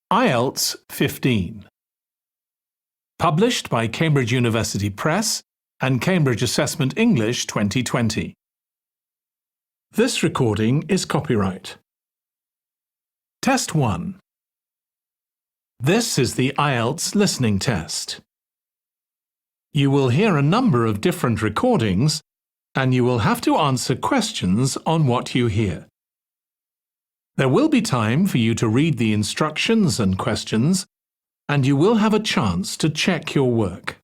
IELTS 15. Published by Cambridge University Press and Cambridge Assessment English 2020. This recording is copyright. Test 1. This is the IELTS listening test. You will hear a number of different recordings and you will have to answer questions on what you hear. There will be time for you to read the instructions and questions, and you will have a chance to check your work.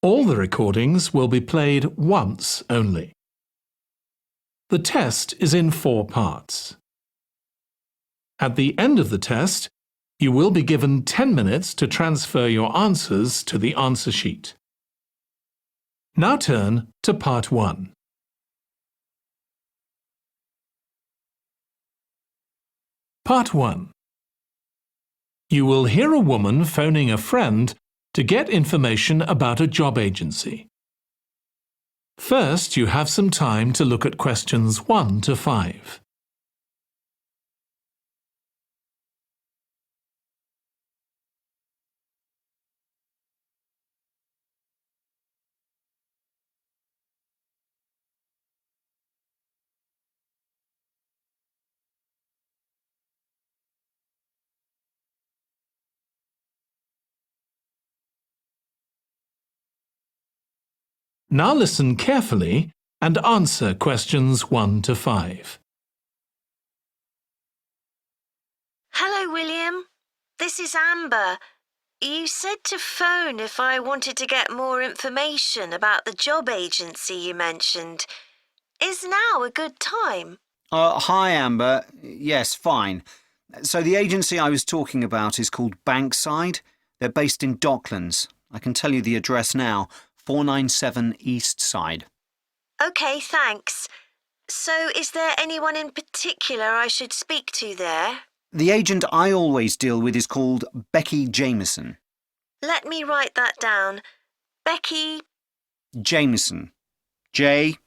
All the recordings will be played once only. The test is in 4 parts. At the end of the test, you will be given 10 minutes to transfer your answers to the answer sheet. Now turn to Part 1. Part 1. You will hear a woman phoning a friend to get information about a job agency. First, you have some time to look at questions 1 to 5. Now listen carefully and answer questions 1 to 5. Hello, William. This is Amber. You said to phone if I wanted to get more information about the job agency you mentioned. Is now a good time? Hi, Amber. Yes, fine. So the agency I was talking about is called Bankside. They're based in Docklands. I can tell you the address now. 497 East Side. OK, thanks. So is there anyone in particular I should speak to there? The agent I always deal with is called Becky Jameson. Let me write that down. Becky Jameson. Jameson.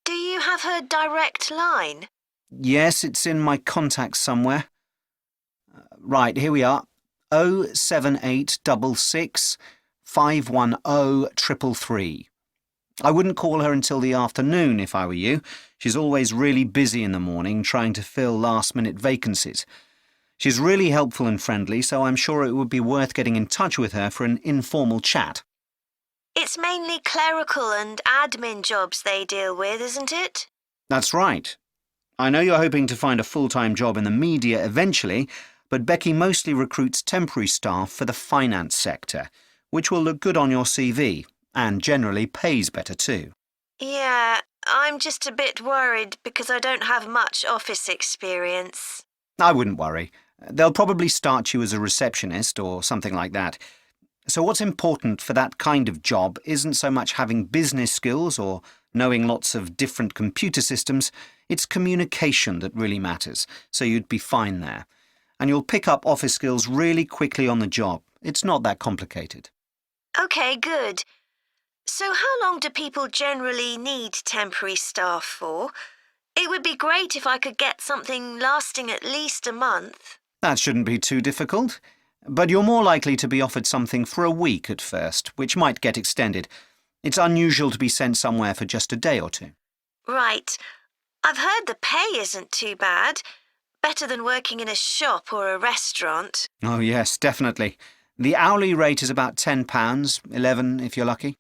Do you have her direct line? Yes, it's in my contacts somewhere. Right, here we are. 07866 510 333. I wouldn't call her until the afternoon if I were you. She's always really busy in the morning trying to fill last-minute vacancies. She's really helpful and friendly, so I'm sure it would be worth getting in touch with her for an informal chat. It's mainly clerical and admin jobs they deal with, isn't it? That's right. I know you're hoping to find a full-time job in the media eventually, but Becky mostly recruits temporary staff for the finance sector, which will look good on your CV and generally pays better too. Yeah, I'm just a bit worried because I don't have much office experience. I wouldn't worry. They'll probably start you as a receptionist or something like that. So what's important for that kind of job isn't so much having business skills or knowing lots of different computer systems, it's communication that really matters, so you'd be fine there. And you'll pick up office skills really quickly on the job. It's not that complicated. OK, good. So how long do people generally need temporary staff for? It would be great if I could get something lasting at least a month. That shouldn't be too difficult. But you're more likely to be offered something for a week at first, which might get extended. It's unusual to be sent somewhere for just a day or two. Right. I've heard the pay isn't too bad. Better than working in a shop or a restaurant. Oh, yes, definitely. The hourly rate is about £10, $11 if you're lucky.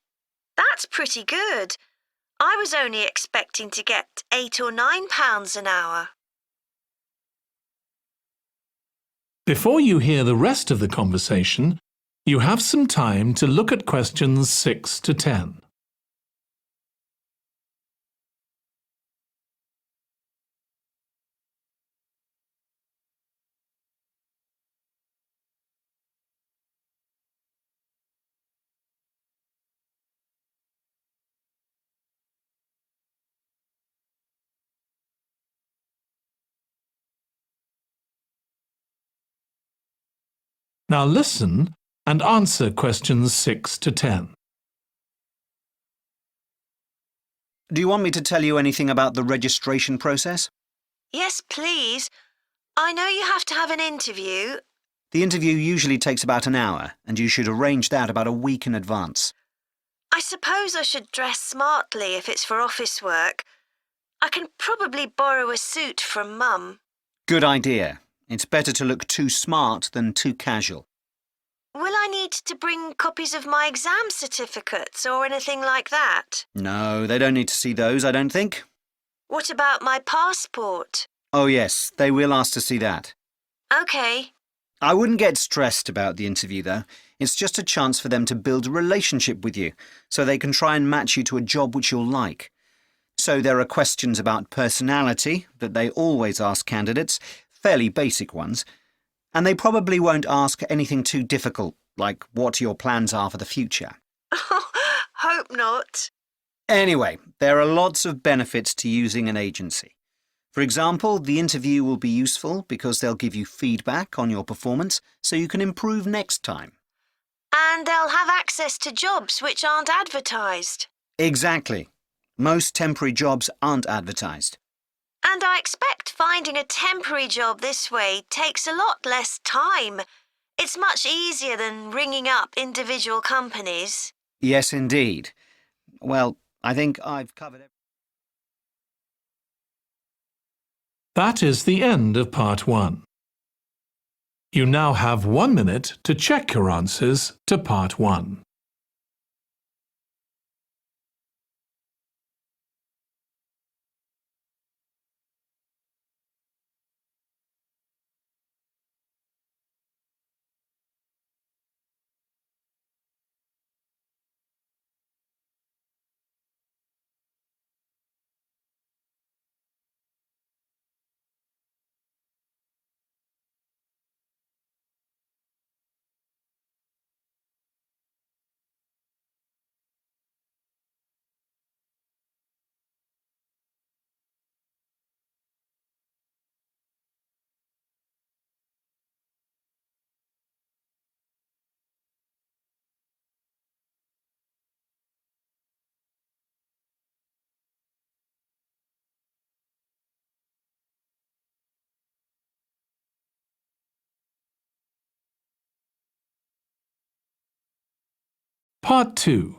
That's pretty good. I was only expecting to get £8 or £9 an hour. Before you hear the rest of the conversation, you have some time to look at questions 6 to 10. Now listen and answer questions 6 to 10. Do you want me to tell you anything about the registration process? Yes, please. I know you have to have an interview. The interview usually takes about an hour, and you should arrange that about a week in advance. I suppose I should dress smartly if it's for office work. I can probably borrow a suit from Mum. Good idea. It's better to look too smart than too casual. Will I need to bring copies of my exam certificates or anything like that? No, they don't need to see those, I don't think. What about my passport? Oh yes, they will ask to see that. OK. I wouldn't get stressed about the interview, though. It's just a chance for them to build a relationship with you, so they can try and match you to a job which you'll like. So there are questions about personality that they always ask candidates, fairly basic ones, and they probably won't ask anything too difficult, like what your plans are for the future. Hope not. Anyway, there are lots of benefits to using an agency. For example, the interview will be useful because they'll give you feedback on your performance so you can improve next time. And they'll have access to jobs which aren't advertised. Exactly. Most temporary jobs aren't advertised. And I expect finding a temporary job this way takes a lot less time. It's much easier than ringing up individual companies. Yes, indeed. Well, I think I've covered it. That is the end of part 1. You now have 1 minute to check your answers to part 1. Part 2.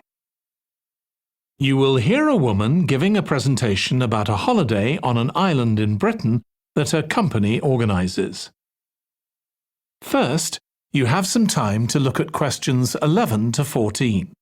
You will hear a woman giving a presentation about a holiday on an island in Britain that her company organises. First, you have some time to look at questions 11 to 14.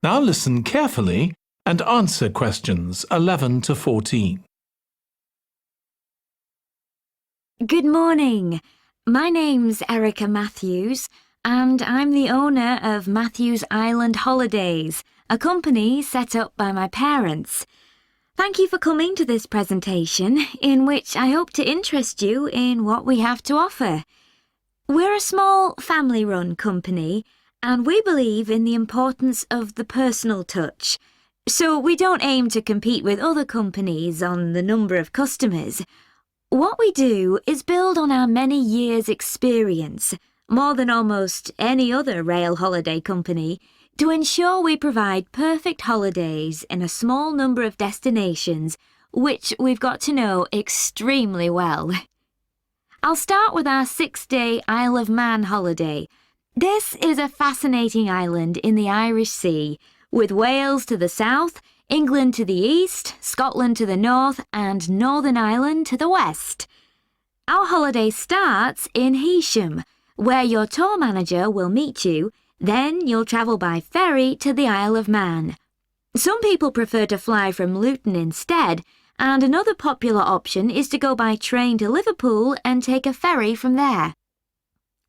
Now listen carefully and answer questions 11 to 14. Good morning. My name's Erica Matthews, and I'm the owner of Matthews Island Holidays, a company set up by my parents. Thank you for coming to this presentation, in which I hope to interest you in what we have to offer. We're a small family-run company, and we believe in the importance of the personal touch. So we don't aim to compete with other companies on the number of customers. What we do is build on our many years' experience, more than almost any other rail holiday company, to ensure we provide perfect holidays in a small number of destinations, which we've got to know extremely well. I'll start with our 6-day Isle of Man holiday. This is a fascinating island in the Irish Sea, with Wales to the south, England to the east, Scotland to the north, and Northern Ireland to the west. Our holiday starts in Heysham, where your tour manager will meet you. Then you'll travel by ferry to the Isle of Man. Some people prefer to fly from Luton instead, and another popular option is to go by train to Liverpool and take a ferry from there.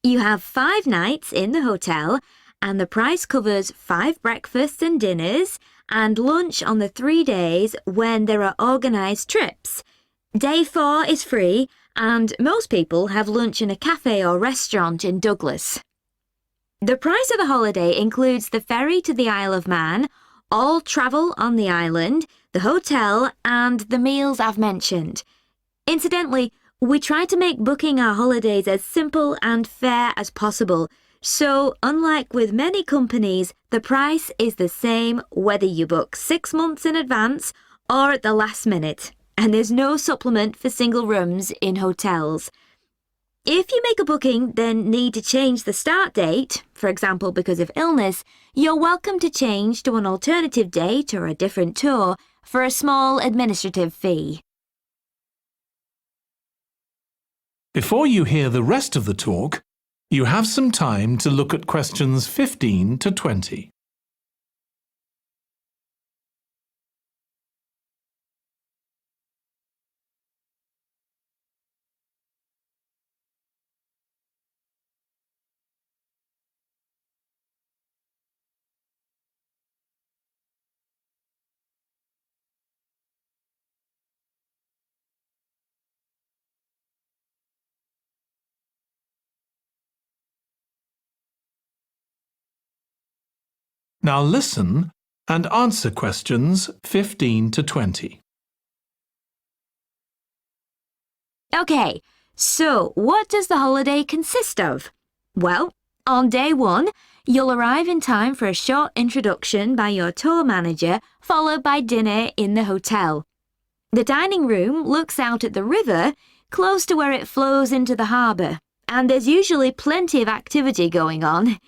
You have 5 nights in the hotel, and the price covers 5 breakfasts and dinners and lunch on the 3 days when there are organised trips. Day 4 is free, and most people have lunch in a cafe or restaurant in Douglas. The price of the holiday includes the ferry to the Isle of Man, all travel on the island, the hotel, and the meals I've mentioned. Incidentally, we try to make booking our holidays as simple and fair as possible, so unlike with many companies, the price is the same whether you book 6 months in advance or at the last minute, and there's no supplement for single rooms in hotels. If you make a booking then need to change the start date, for example because of illness, you're welcome to change to an alternative date or a different tour for a small administrative fee. Before you hear the rest of the talk, you have some time to look at questions 15 to 20. Now listen and answer questions 15 to 20. Okay, so what does the holiday consist of? Well, on day 1, you'll arrive in time for a short introduction by your tour manager, followed by dinner in the hotel. The dining room looks out at the river, close to where it flows into the harbour, and there's usually plenty of activity going on.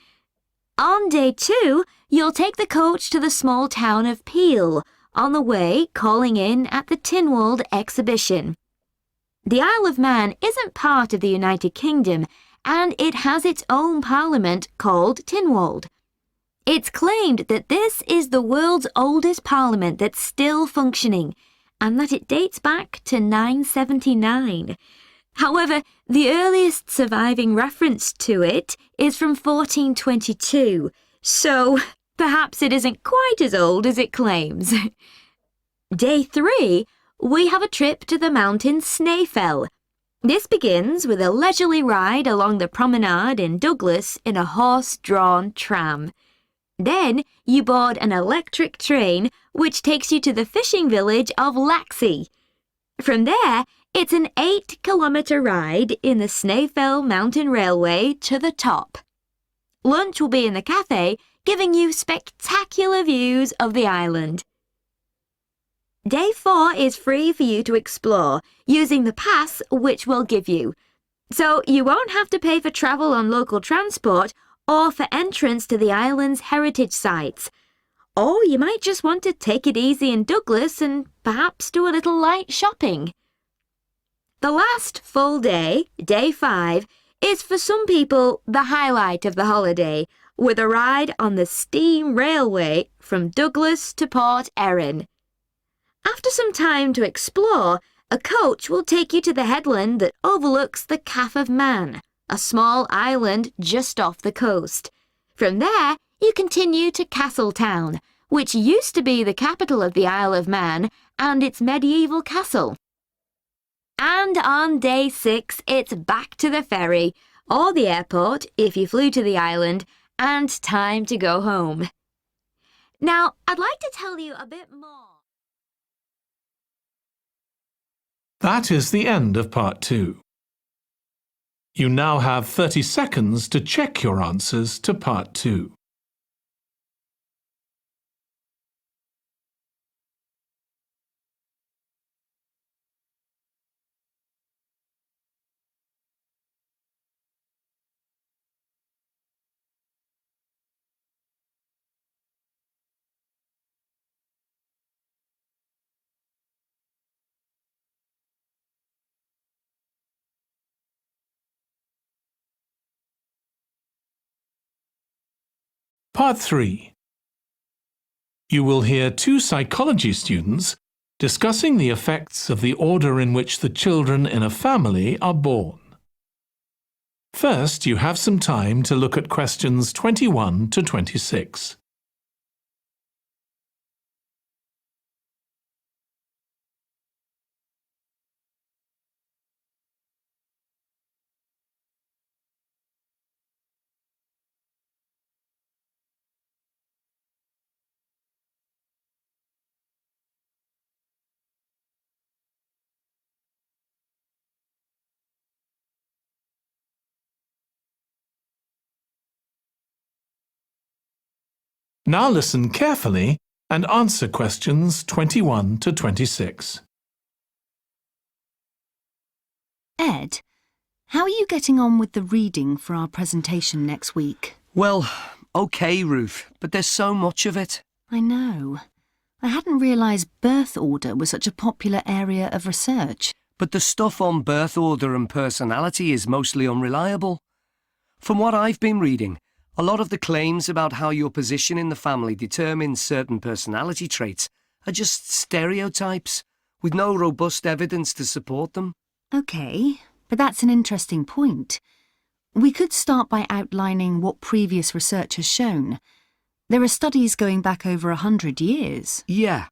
On day 2, you'll take the coach to the small town of Peel, on the way calling in at the Tynwald exhibition. The Isle of Man isn't part of the United Kingdom, and it has its own parliament called Tynwald. It's claimed that this is the world's oldest parliament that's still functioning, and that it dates back to 979. However, the earliest surviving reference to it is from 1422, so perhaps it isn't quite as old as it claims. Day 3, we have a trip to the mountain Snaefell. This begins with a leisurely ride along the promenade in Douglas in a horse-drawn tram. Then you board an electric train which takes you to the fishing village of Laxey. From there, it's an 8-kilometre ride in the Snaefell Mountain Railway to the top. Lunch will be in the cafe, giving you spectacular views of the island. Day 4 is free for you to explore, using the pass which we'll give you. So you won't have to pay for travel on local transport or for entrance to the island's heritage sites. Or you might just want to take it easy in Douglas and perhaps do a little light shopping. The last full day, day 5, is for some people the highlight of the holiday, with a ride on the steam railway from Douglas to Port Erin. After some time to explore, a coach will take you to the headland that overlooks the Calf of Man, a small island just off the coast. From there, you continue to Castletown, which used to be the capital of the Isle of Man and its medieval castle. And on day 6, it's back to the ferry, or the airport if you flew to the island, and time to go home. Now, I'd like to tell you a bit more. That is the end of part 2. You now have 30 seconds to check your answers to part 2. Part 3. You will hear 2 psychology students discussing the effects of the order in which the children in a family are born. First, you have some time to look at questions 21 to 26. Now listen carefully and answer questions 21 to 26. Ed, how are you getting on with the reading for our presentation next week? Well, OK, Ruth, but there's so much of it. I know. I hadn't realised birth order was such a popular area of research. But the stuff on birth order and personality is mostly unreliable. From what I've been reading, a lot of the claims about how your position in the family determines certain personality traits are just stereotypes, with no robust evidence to support them. OK, but that's an interesting point. We could start by outlining what previous research has shown. There are studies going back over 100 years. Yeah,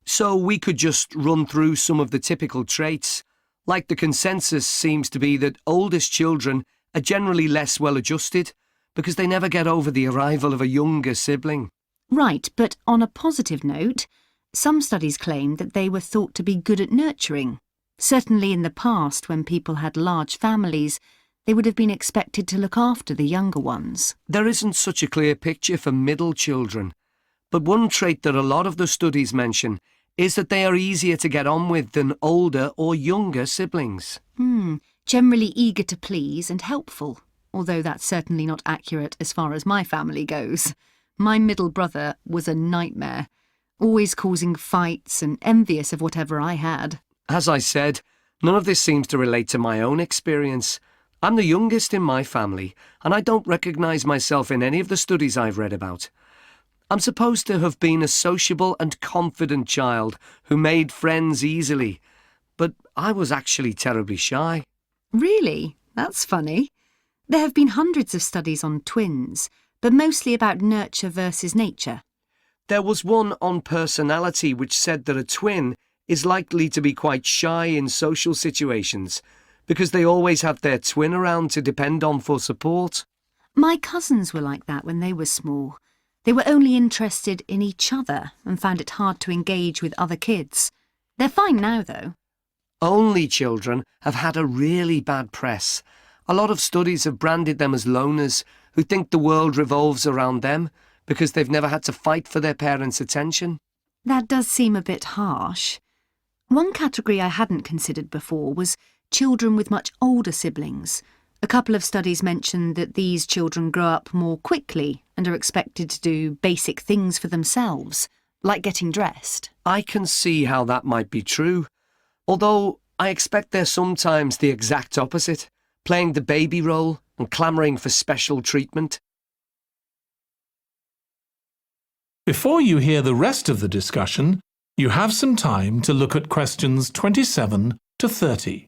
so we could just run through some of the typical traits. Like the consensus seems to be that oldest children are generally less well-adjusted because they never get over the arrival of a younger sibling. Right, but on a positive note, some studies claim that they were thought to be good at nurturing. Certainly in the past, when people had large families, they would have been expected to look after the younger ones. There isn't such a clear picture for middle children, but one trait that a lot of the studies mention is that they are easier to get on with than older or younger siblings. Generally eager to please and helpful, although that's certainly not accurate as far as my family goes. My middle brother was a nightmare, always causing fights and envious of whatever I had. As I said, none of this seems to relate to my own experience. I'm the youngest in my family, and I don't recognise myself in any of the studies I've read about. I'm supposed to have been a sociable and confident child who made friends easily, but I was actually terribly shy. Really? That's funny. There have been hundreds of studies on twins, but mostly about nurture versus nature. There was one on personality which said that a twin is likely to be quite shy in social situations because they always have their twin around to depend on for support. My cousins were like that when they were small. They were only interested in each other and found it hard to engage with other kids. They're fine now, though. Only children have had a really bad press. A lot of studies have branded them as loners who think the world revolves around them because they've never had to fight for their parents' attention. That does seem a bit harsh. One category I hadn't considered before was children with much older siblings. A couple of studies mentioned that these children grow up more quickly and are expected to do basic things for themselves, like getting dressed. I can see how that might be true, although I expect they're sometimes the exact opposite, playing the baby role and clamouring for special treatment. Before you hear the rest of the discussion, you have some time to look at questions 27 to 30.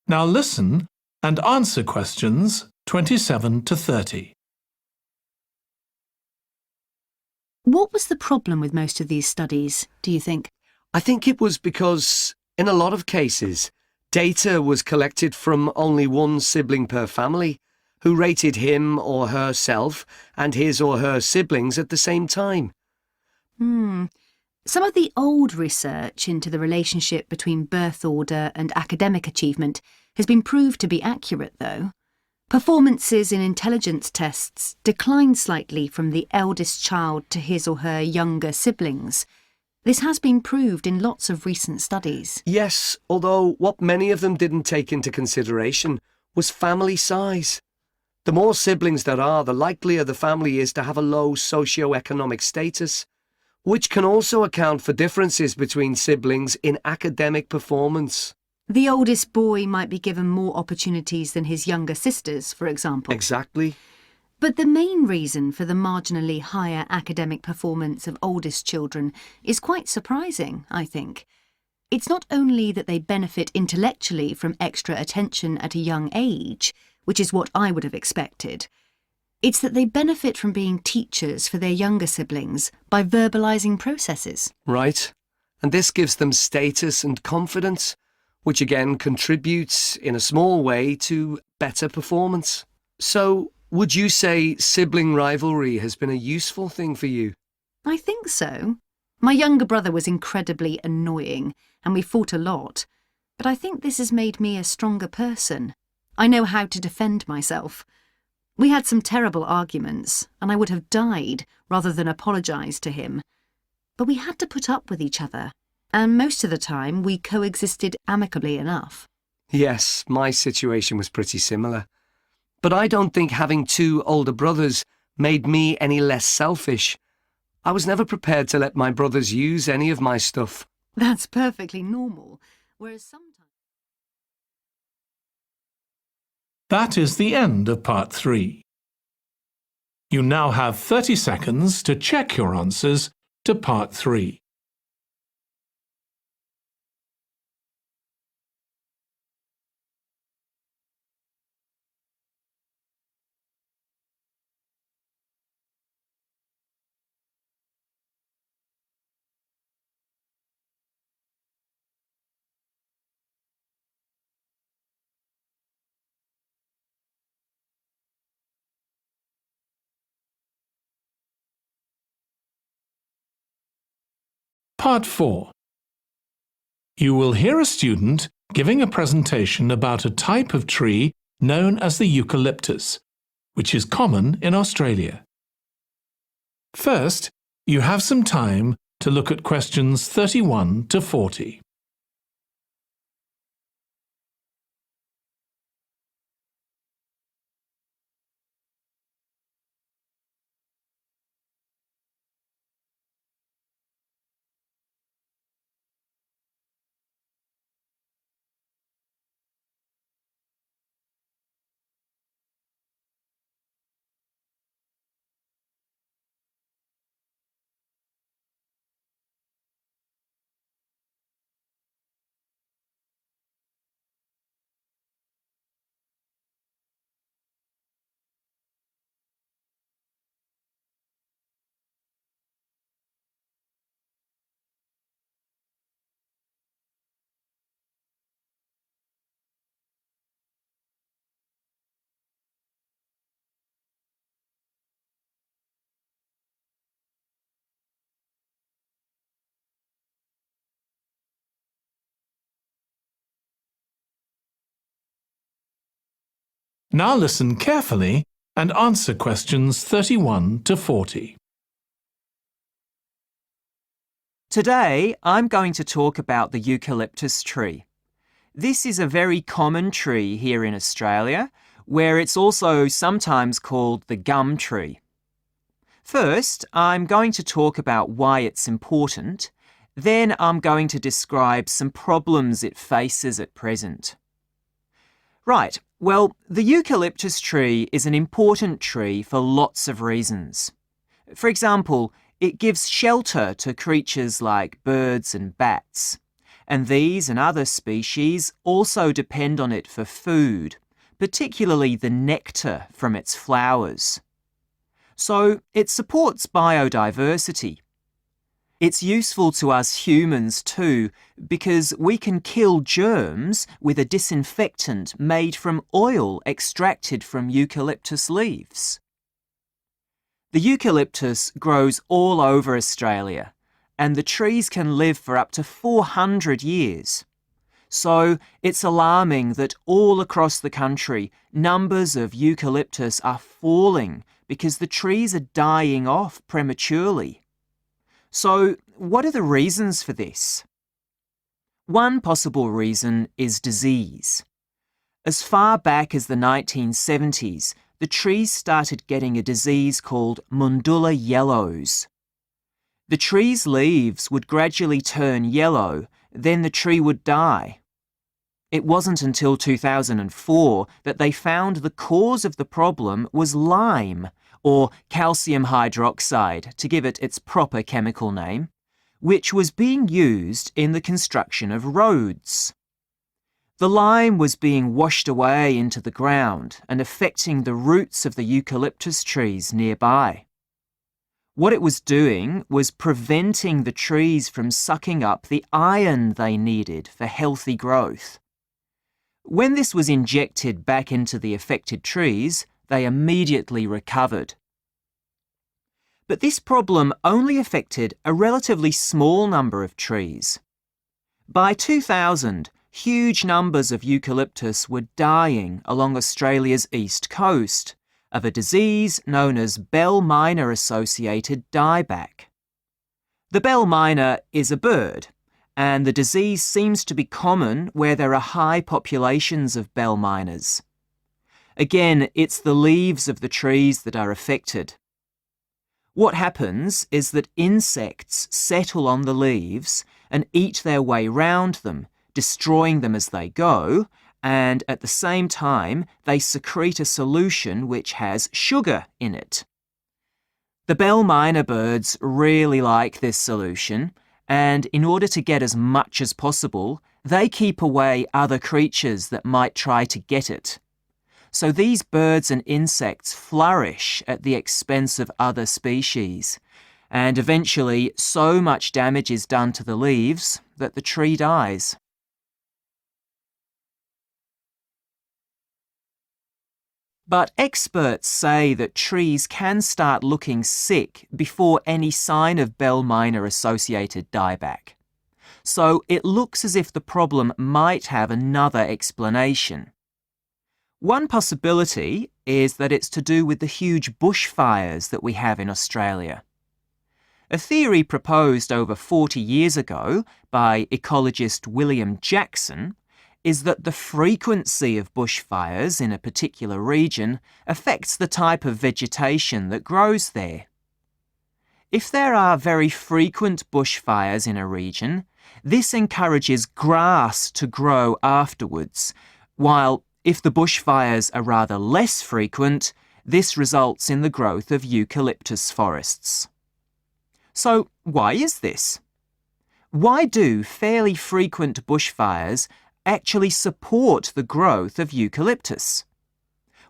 Now listen and answer questions 27 to 30. What was the problem with most of these studies, do you think? I think it was because, in a lot of cases, data was collected from only one sibling per family, who rated him or herself and his or her siblings at the same time. Some of the old research into the relationship between birth order and academic achievement has been proved to be accurate, though. Performances in intelligence tests declined slightly from the eldest child to his or her younger siblings. This has been proved in lots of recent studies. Yes, although what many of them didn't take into consideration was family size. The more siblings there are, the likelier the family is to have a low socio-economic status, which can also account for differences between siblings in academic performance. The oldest boy might be given more opportunities than his younger sisters, for example. Exactly. But the main reason for the marginally higher academic performance of oldest children is quite surprising, I think. It's not only that they benefit intellectually from extra attention at a young age, which is what I would have expected. It's that they benefit from being teachers for their younger siblings by verbalising processes. Right. and this gives them status and confidence, which again contributes in a small way to better performance. So, would you say sibling rivalry has been a useful thing for you? I think so. My younger brother was incredibly annoying, and we fought a lot, but I think this has made me a stronger person. I know how to defend myself. We had some terrible arguments, and I would have died rather than apologise to him. But we had to put up with each other, and most of the time we coexisted amicably enough. Yes, my situation was pretty similar. But I don't think having two older brothers made me any less selfish. I was never prepared to let my brothers use any of my stuff. That's perfectly normal, whereas sometimes... That is the end of part 3. You now have 30 seconds to check your answers to part 3. Part 4. You will hear a student giving a presentation about a type of tree known as the eucalyptus, which is common in Australia. First, you have some time to look at questions 31 to 40. Now listen carefully and answer questions 31 to 40. Today, I'm going to talk about the eucalyptus tree. This is a very common tree here in Australia, where it's also sometimes called the gum tree. First, I'm going to talk about why it's important. Then I'm going to describe some problems it faces at present. Right, well, the eucalyptus tree is an important tree for lots of reasons. For example, it gives shelter to creatures like birds and bats, and these and other species also depend on it for food, particularly the nectar from its flowers. So it supports biodiversity. It's useful to us humans too, because we can kill germs with a disinfectant made from oil extracted from eucalyptus leaves. The eucalyptus grows all over Australia, and the trees can live for up to 400 years. So it's alarming that all across the country, numbers of eucalyptus are falling because the trees are dying off prematurely. So, what are the reasons for this? One possible reason is disease. As far back as the 1970s, the trees started getting a disease called Mundula yellows. The tree's leaves would gradually turn yellow, then the tree would die. It wasn't until 2004 that they found the cause of the problem was lime, or calcium hydroxide, to give it its proper chemical name, which was being used in the construction of roads. The lime was being washed away into the ground and affecting the roots of the eucalyptus trees nearby. What it was doing was preventing the trees from sucking up the iron they needed for healthy growth. When this was injected back into the affected trees, they immediately recovered. But this problem only affected a relatively small number of trees. By 2000, huge numbers of eucalyptus were dying along Australia's east coast of a disease known as bell miner-associated dieback. The bell miner is a bird, and the disease seems to be common where there are high populations of bell miners. Again, it's the leaves of the trees that are affected. What happens is that insects settle on the leaves and eat their way round them, destroying them as they go, and at the same time they secrete a solution which has sugar in it. The bell miner birds really like this solution, and in order to get as much as possible, they keep away other creatures that might try to get it. So these birds and insects flourish at the expense of other species, and eventually so much damage is done to the leaves that the tree dies. But experts say that trees can start looking sick before any sign of bell miner-associated dieback. So it looks as if the problem might have another explanation. One possibility is that it's to do with the huge bushfires that we have in Australia. A theory proposed over 40 years ago by ecologist William Jackson is that the frequency of bushfires in a particular region affects the type of vegetation that grows there. If there are very frequent bushfires in a region, this encourages grass to grow afterwards, while if the bushfires are rather less frequent, this results in the growth of eucalyptus forests. So why is this? Why do fairly frequent bushfires actually support the growth of eucalyptus?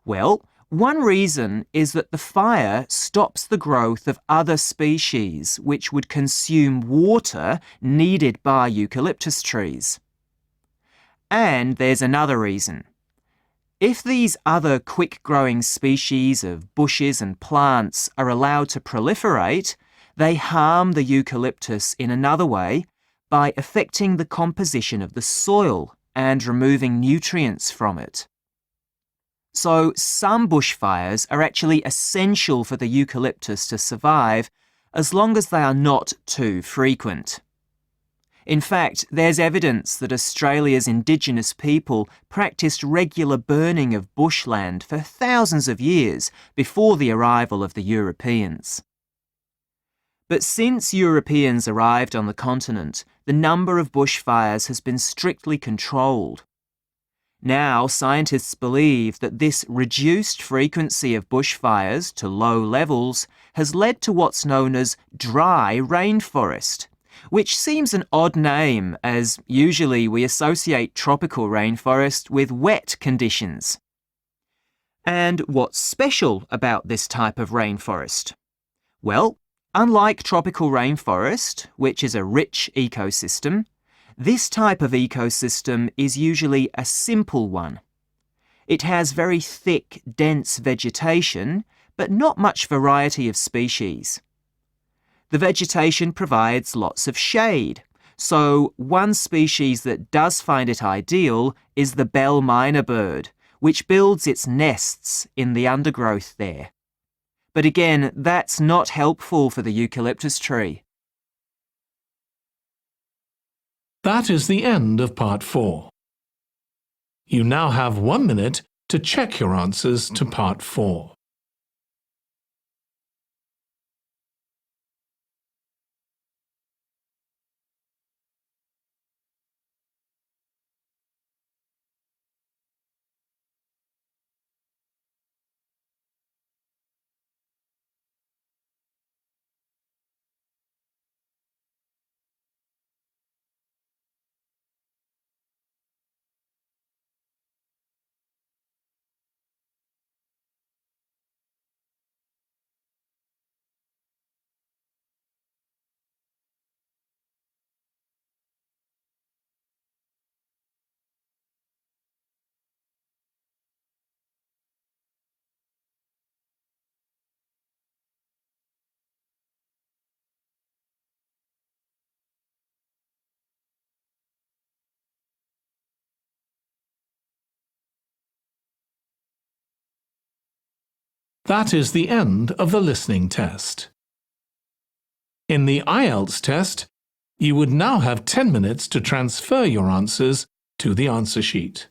Well, one reason is that the fire stops the growth of other species which would consume water needed by eucalyptus trees. And there's another reason. If these other quick-growing species of bushes and plants are allowed to proliferate, they harm the eucalyptus in another way by affecting the composition of the soil and removing nutrients from it. So some bushfires are actually essential for the eucalyptus to survive as long as they are not too frequent. In fact, there's evidence that Australia's Indigenous people practiced regular burning of bushland for thousands of years before the arrival of the Europeans. But since Europeans arrived on the continent, the number of bushfires has been strictly controlled. Now, scientists believe that this reduced frequency of bushfires to low levels has led to what's known as dry rainforest, which seems an odd name as usually we associate tropical rainforest with wet conditions. And what's special about this type of rainforest? Well, unlike tropical rainforest, which is a rich ecosystem, this type of ecosystem is usually a simple one. It has very thick, dense vegetation, but not much variety of species. The vegetation provides lots of shade, so one species that does find it ideal is the bell miner bird, which builds its nests in the undergrowth there. But again, that's not helpful for the eucalyptus tree. That is the end of part 4. You now have 1 minute to check your answers to part 4. That is the end of the listening test. In the IELTS test, you would now have 10 minutes to transfer your answers to the answer sheet.